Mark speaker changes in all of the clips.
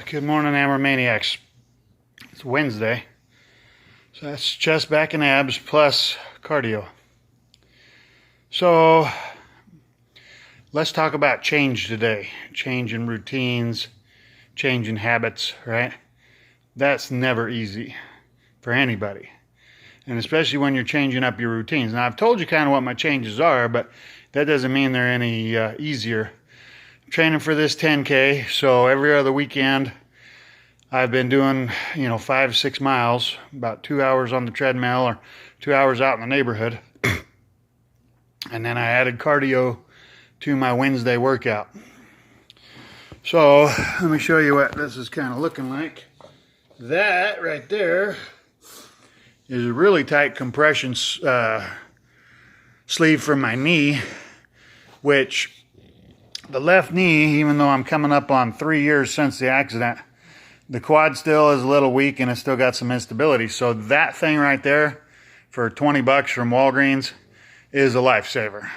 Speaker 1: Good morning, Amber Maniacs. It's Wednesday, so that's chest, back, and abs plus cardio. So let's talk about change today. Change in routines, change in habits, right? That's never easy for anybody, and especially when you're changing up your routines. Now, I've told you kind of what my changes are, but that doesn't mean they're any easier. I'm training for this 10K, so every other weekend I've been doing, 5-6 miles, about 2 hours on the treadmill or 2 hours out in the neighborhood. And then I added cardio to my Wednesday workout. So let me show you what this is kind of looking like. That right there is a really tight compression sleeve for my knee, which the left knee, even though I'm coming up on 3 years since the accident, the quad still is a little weak and it's still got some instability. So that thing right there for 20 bucks from Walgreens is a lifesaver.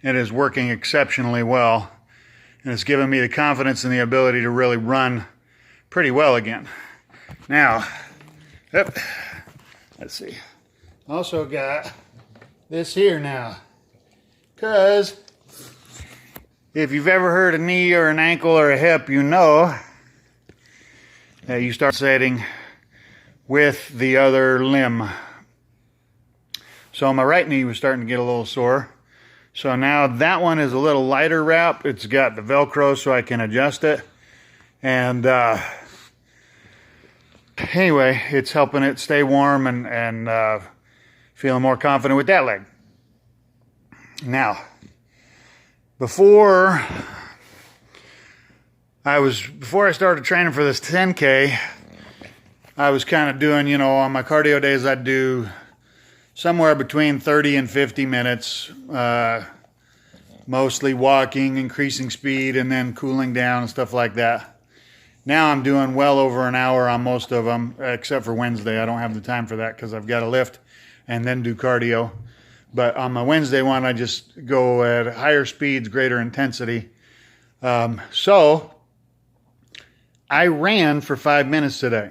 Speaker 1: It is working exceptionally well. And it's given me the confidence and the ability to really run pretty well again. Now, let's see. Also got this here now. Because if you've ever hurt a knee or an ankle or a hip, you know you start setting with the other limb. So my right knee was starting to get a little sore. So now that one is a little lighter wrap. It's got the Velcro so I can adjust it. And anyway, it's helping it stay warm and feeling more confident with that leg. Now, before I started training for this 10K, I was kind of doing, on my cardio days, I'd do somewhere between 30 and 50 minutes, mostly walking, increasing speed, and then cooling down and stuff like that. Now I'm doing well over an hour on most of them, except for Wednesday. I don't have the time for that because I've got to lift and then do cardio. But on my Wednesday one, I just go at higher speeds, greater intensity. So I ran for 5 minutes today.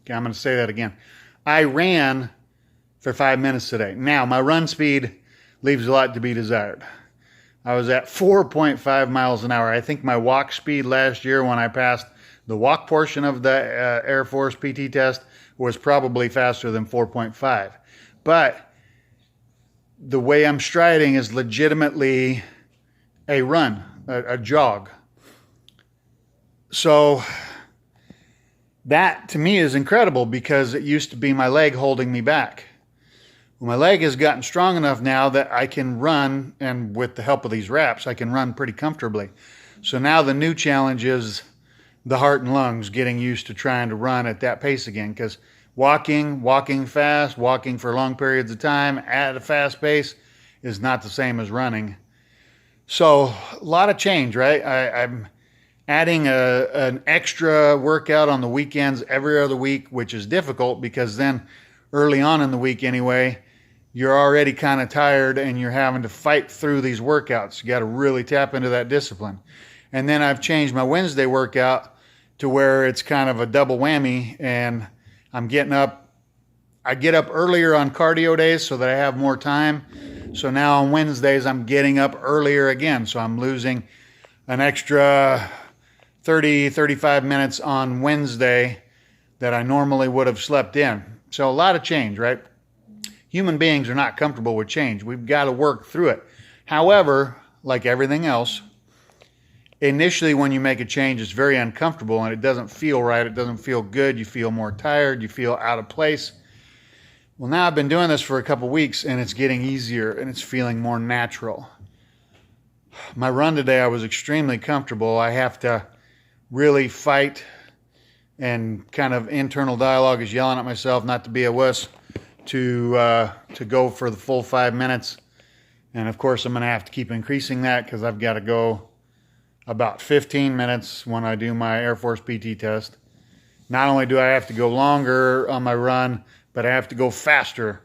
Speaker 1: Okay, I'm going to say that again. I ran for 5 minutes today. Now, my run speed leaves a lot to be desired. I was at 4.5 miles an hour. I think my walk speed last year when I passed the walk portion of the Air Force PT test was probably faster than 4.5. But the way I'm striding is legitimately a run, a jog. So that to me is incredible because it used to be my leg holding me back. Well, my leg has gotten strong enough now that I can run, and with the help of these wraps, I can run pretty comfortably. So now the new challenge is the heart and lungs, getting used to trying to run at that pace again, because walking fast, walking for long periods of time at a fast pace is not the same as running. So a lot of change, right? I'm adding an extra workout on the weekends every other week, which is difficult because then early on in the week anyway, you're already kind of tired and you're having to fight through these workouts. You got to really tap into that discipline. And then I've changed my Wednesday workout to where it's kind of a double whammy, and I get up earlier on cardio days so that I have more time. So now on Wednesdays, I'm getting up earlier again. So I'm losing an extra 35 minutes on Wednesday that I normally would have slept in. So a lot of change, right? Human beings are not comfortable with change. We've got to work through it. However, like everything else, initially when you make a change, it's very uncomfortable and it doesn't feel right. It doesn't feel good. You feel more tired. You feel out of place. Well, now I've been doing this for a couple weeks and it's getting easier and it's feeling more natural. My run today, I was extremely comfortable. I have to really fight, and kind of internal dialogue is yelling at myself not to be a wuss to go for the full 5 minutes. And of course, I'm going to have to keep increasing that because I've got to go about 15 minutes when I do my Air Force PT test. Not only do I have to go longer on my run, but I have to go faster.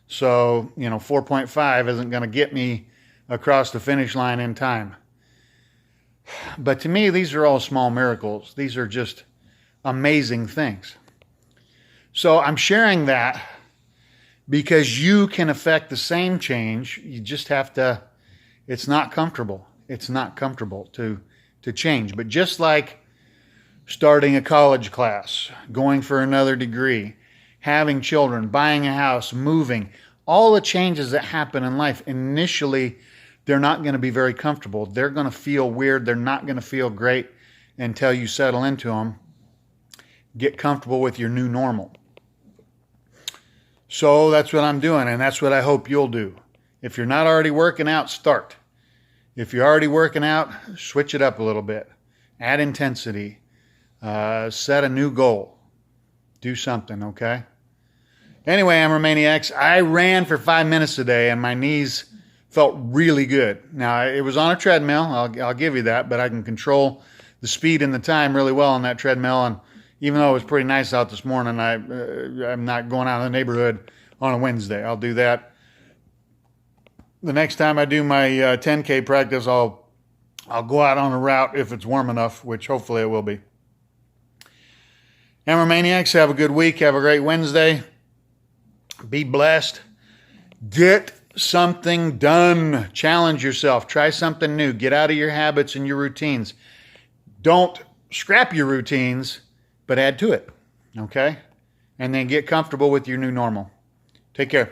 Speaker 1: So, 4.5 isn't going to get me across the finish line in time. But to me, these are all small miracles. These are just amazing things. So I'm sharing that because you can affect the same change. You just have to, it's not comfortable. It's not comfortable to change. But just like starting a college class, going for another degree, having children, buying a house, moving, all the changes that happen in life, initially, they're not going to be very comfortable. They're going to feel weird. They're not going to feel great until you settle into them. Get comfortable with your new normal. So that's what I'm doing, and that's what I hope you'll do. If you're not already working out, start. If you're already working out, switch it up a little bit. Add intensity. Set a new goal. Do something, okay? Anyway, Hammer Maniacs, I ran for 5 minutes today, and my knees felt really good. Now, it was on a treadmill. I'll give you that, but I can control the speed and the time really well on that treadmill, and even though it was pretty nice out this morning, I'm not going out in the neighborhood on a Wednesday. I'll do that. The next time I do my 10K practice, I'll go out on a route if it's warm enough, which hopefully it will be. Hammer Maniacs, have a good week. Have a great Wednesday. Be blessed. Get something done. Challenge yourself. Try something new. Get out of your habits and your routines. Don't scrap your routines, but add to it, okay? And then get comfortable with your new normal. Take care.